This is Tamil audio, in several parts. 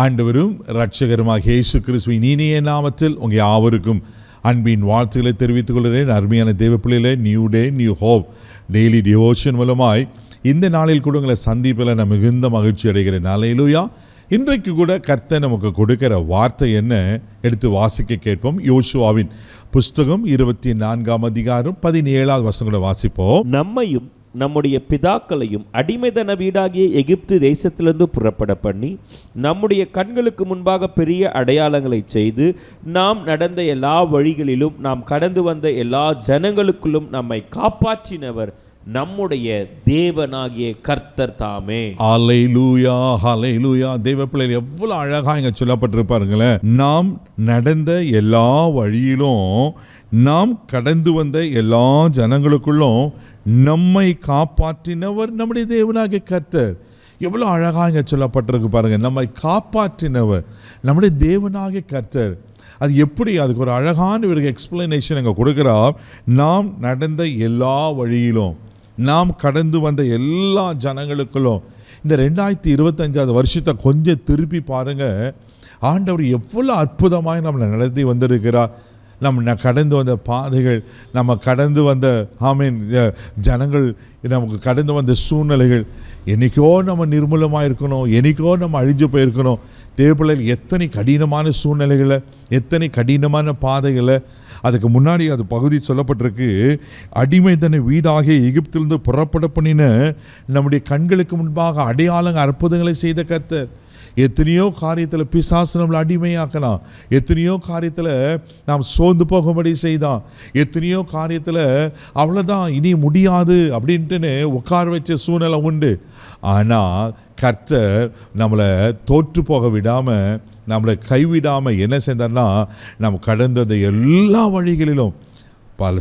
ஆண்டவரும் இரட்சகருமாக இயேசு கிறிஸ்துவின் இனிய நாமத்தில் உங்கள் யாவருக்கும் அன்பின் வாழ்த்துக்களை தெரிவித்துக் கொள்கிறேன். அருமையான தேவ பிள்ளைகளே, new day new hope daily devotion மூலமாய் இந்த நாளில் கூட உங்களை சந்திப்பில் நான் மிகுந்த மகிழ்ச்சி அடைகிறேன். அல்லேலூயா. இன்றைக்கு கூட கர்த்தர் நமக்கு கொடுக்கிற வார்த்தை என்ன எடுத்து வாசிக்க கேட்போம். யோசுவாவின் புஸ்தகம் 24ஆம் அதிகாரம் 17ஆவது வசனம் கூட வாசிப்போம். நம்மையும் நம்முடைய பிதாக்களையும் அடிமைதன வீடாகிய எகிப்து தேசத்திலிருந்து புறப்பட பண்ணி நம்முடைய கண்களுக்கு முன்பாக பெரிய அடையாளங்களை செய்து நாம் நடந்த எல்லா வழிகளிலும் நாம் கடந்து வந்த எல்லா ஜனங்களுக்குள்ளும் நம்மை காப்பாற்றினவர் நம்முடைய தேவனாகிய கர்த்தர் தாமே. ஹல்லேலூயா, ஹல்லேலூயா. தேவ பிள்ளைகள் எவ்வளவு அழகா இங்க சொல்லப்பட்டிருப்பாருங்களேன். நாம் நடந்த எல்லா வழியிலும் நாம் கடந்து வந்த எல்லா ஜனங்களுக்குள்ளும் நம்மை காப்பாற்றினவர் நம்முடைய தேவனாகிய கர்த்தர். எவ்வளோ அழகாக இங்கே சொல்லப்பட்டிருக்கு பாருங்க. நம்மை காப்பாற்றினவர் நம்முடைய தேவனாகிய கர்த்தர். அது எப்படி? அதுக்கு ஒரு அழகான ஒரு எக்ஸ்பிளனேஷன் அங்கே கொடுக்குறார். நாம் நடந்த எல்லா வழியிலும் நாம் கடந்து வந்த எல்லா ஜனங்களுக்குள்ளும். இந்த 2025 வருஷத்தை கொஞ்சம் திருப்பி பாருங்க. ஆண்டவர் எவ்வளோ அற்புதமாய் நம்மளை நடத்தி வந்திருக்கிறார். நம்ம கடந்து வந்த பாதைகள், நம்ம கடந்து வந்த ஜனங்கள், நமக்கு கடந்து வந்த சூழ்நிலைகள், என்றைக்கோ நம்ம நிர்மூலமாக இருக்கணும், என்றைக்கோ நம்ம அழிஞ்சு போயிருக்கணும். தேவப்பிள்ளைகள் எத்தனை கடினமான சூழ்நிலைகளை, எத்தனை கடினமான பாதைகளை. அதுக்கு முன்னாடி அது பகுதி சொல்லப்பட்டிருக்கு. அடிமைதன வீடாகிய எகிப்திலிருந்து புறப்பட பண்ணின நம்முடைய கண்களுக்கு முன்பாக அடையாளங்க அற்புதங்களை செய்த கர்த்தர். எத்தனையோ காரியத்தில் பிசாசு நம்மளை அடிமையாக்கலாம், எத்தனையோ காரியத்தில் நாம் சோர்ந்து போகும்படி செய்தான், எத்தனையோ காரியத்தில் அவ்வளோதான் இனி முடியாது அப்படின்ட்டுன்னு உட்கார வச்ச சூழ்நிலை உண்டு. ஆனால் கர்த்தர் நம்மளை தோற்று போக விடாமல், நம்மளை கைவிடாமல் என்ன செய்தார்னா, நம்ம கடந்து வந்த எல்லா வழிகளிலும்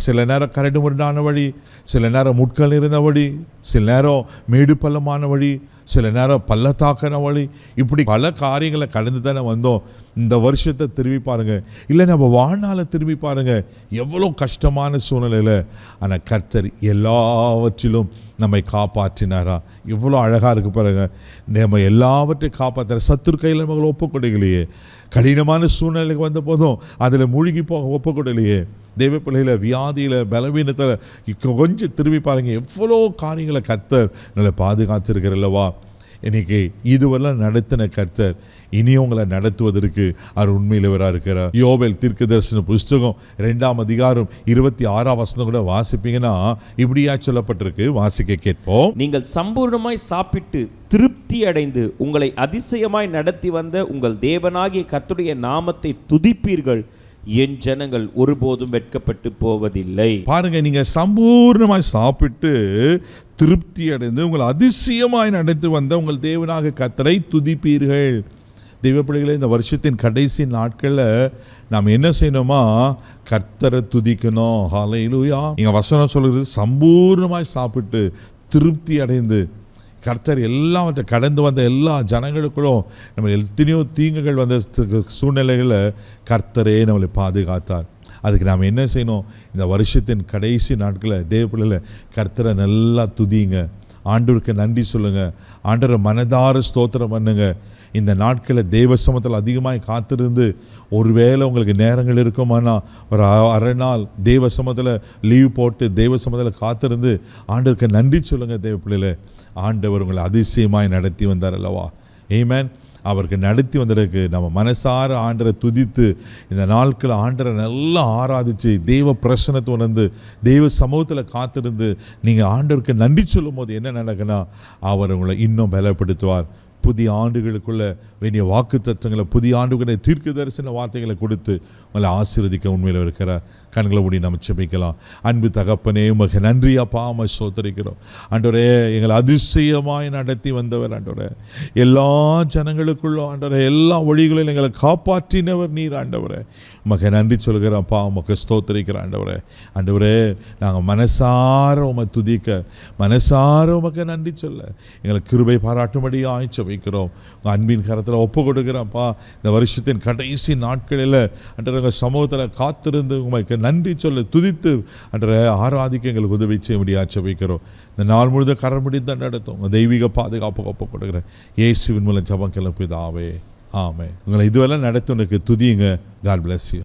சில நேரம் கரடு முரடான வழி, சில நேரம் முட்கள் இருந்த வழி, சில நேரம் மேடு பள்ளமான வழி, சில நேரம் பள்ளத்தாக்கான வழி, இப்படி பல காரியங்களை கடந்து தானே வந்தோம். இந்த வருஷத்தை திரும்பி பாருங்கள், இல்லை நம்ம வாழ்நாளை திரும்பி பாருங்கள். எவ்வளோ கஷ்டமான சூழ்நிலையில் ஆனால் கர்த்தர் எல்லாவற்றிலும் நம்மை காப்பாற்றினாரா? எவ்வளோ அழகாக இருக்குது பாருங்க. நம்ம எல்லாவற்றையும் காப்பாற்ற சத்துரு கையில் நம்மளை ஒப்புக்கொடுக்கலையே. கடினமான சூழ்நிலைக்கு வந்த போதும் அதில் மூழ்கி போக ஒப்புக்கொடுக்கலையே. தெய்வ பிள்ளையில் வியாதியில் பலவீனத்தில் கொஞ்சம் திரும்பி பாருங்கள். எவ்வளோ காரியங்களை கர்த்தர் நல்ல பாதுகாத்திருக்கிறல்லவா. இன்னைக்கு இதுவெல்லாம் நடத்தின கர்த்தர் இனி உங்களை நடத்துவதற்கு அவர் உண்மையிலவராக இருக்கிறார். யோவேல் தீர்க்கதரிசன புஸ்தகம் 2ஆம் அதிகாரம் 26ஆம் வசனம் கூட வாசிப்பீங்கன்னா இப்படியா சொல்லப்பட்டிருக்கு. வாசிக்க கேட்போம். நீங்கள் சம்பூர்ணமாய் சாப்பிட்டு திருப்தி அடைந்து உங்களை அதிசயமாய் நடத்தி வந்த உங்கள் தேவனாகிய கர்த்தருடைய நாமத்தை துதிப்பீர்கள், என் ஜனங்கள் ஒருபோதும் வெட்கப்பட்டு போவதில்லை. பாருங்க, நீங்க சம்பூர்ணமாய் சாப்பிட்டு திருப்தி அடைந்து உங்களை அதிசயமாய் நடத்தி வந்த உங்கள் தேவனாக கர்த்தரை துதிப்பீர்கள். தெய்வ பிள்ளைகளே, இந்த வருஷத்தின் கடைசி நாட்களில் நாம் என்ன செய்யணுமா? கர்த்தரை துதிக்கணும். ஹல்லேலூயா. இங்க வசனம் சொல்லுறது சம்பூர்ணமாய் சாப்பிட்டு திருப்தி அடைந்து. கர்த்தர் எல்லாவற்றை கடந்து வந்த எல்லா ஜனங்களுக்குள்ளும் நம்ம எத்தனையோ தீங்குகள் வந்த சூழ்நிலைகளில் கர்த்தரே நம்மளை பாதுகாத்தார். அதுக்கு நாம் என்ன செய்யணும்? இந்த வருஷத்தின் கடைசி நாட்களில் தேவ பிள்ளையில் கர்த்தரை நல்லா துதிங்க, ஆண்டவருக்கு நன்றி சொல்லுங்கள், ஆண்டவரை மனதார ஸ்தோத்திரம் பண்ணுங்க. இந்த நாட்களில் தேவ சமூகத்தில் அதிகமாக காத்திருந்து, ஒருவேளை உங்களுக்கு நேரங்கள் இருக்குமானா ஒரு அரை நாள் தேவ சமூகத்தில் லீவ் போட்டு தேவ சமூகத்தில் காத்திருந்து ஆண்டவருக்கு நன்றி சொல்லுங்கள். தேவ பிள்ளையில் ஆண்டவர் உங்களை அதிசயமாய் நடத்தி வந்தார் அல்லவா. ஆமென். அவருக்கு நடத்தி வந்ததற்கு நம்ம மனசார ஆண்டரை துதித்து இந்த நாட்கள் ஆண்டரை நல்லா ஆராதித்து தெய்வ பிரசன்னத்தை உணர்ந்து தெய்வ சமூகத்தில் காத்திருந்து நீங்கள் ஆண்டவருக்கு நன்றி சொல்லும் போது என்ன நடக்குன்னா, அவர் உங்களை இன்னும் பலப்படுத்துவார். புதிய ஆண்டுகளுக்குள்ள வேண்டிய வாக்கு தத்துவங்களை, புதிய ஆண்டுகளை தீர்க்க தரிசன வார்த்தைகளை கொடுத்து உங்களை ஆசீர்வதிக்க உண்மையில் இருக்கிறார். கண்களை மூடி நம்ம ஜெபிக்கலாம். அன்பு தகப்பனே, உமக்கு நன்றி அப்பா, உம்மை ஸ்தோத்திரிக்கிறோம். ஆண்டவரே, எங்களை அதிசயமாய் நடத்தி வந்தவர் ஆண்டவரே. எல்லா ஜனங்களுக்குள்ளும் ஆண்டவரே எல்லா வழிகளிலும் எங்களை காப்பாற்றினவர் நீர் ஆண்டவரே. உமக்கு நன்றி சொல்கிறப்பா, உமக்கு ஸ்தோத்திரிக்கிறோம் ஆண்டவரே. ஆண்டவரே, நாங்கள் மனசார உம்மை துதிக்க, மனசார உமக்கு நன்றி சொல்ல எங்களுக்கு கிருபை பாராட்டும்படியாக ஜெபிக்கிறோம். உங்கள் அன்பின் கரத்தில் ஒப்பு கொடுக்குறப்பா. இந்த வருஷத்தின் கடைசி நாட்களில் அன்றவங்க சமூகத்தில் காத்திருந்து உமைக்கு நன்றி சொல்ல துதித்து அன்ற ஆராதிக்க எங்களுக்கு உதவி செய்ய முடியாது ஜெபிக்கிறோம். இந்த நாள் முழுதும் கரம் பிடித்து நடத்தும் தெய்வீக பாதுகாப்பு ஒப்பு கொடுக்குறேன். இயேசுவின் மூலம் ஜெபம் கேளும் பிதாவே, ஆமென். உங்களை இதுவரை நடத்துனதுக்கு துதியுங்க. God bless you.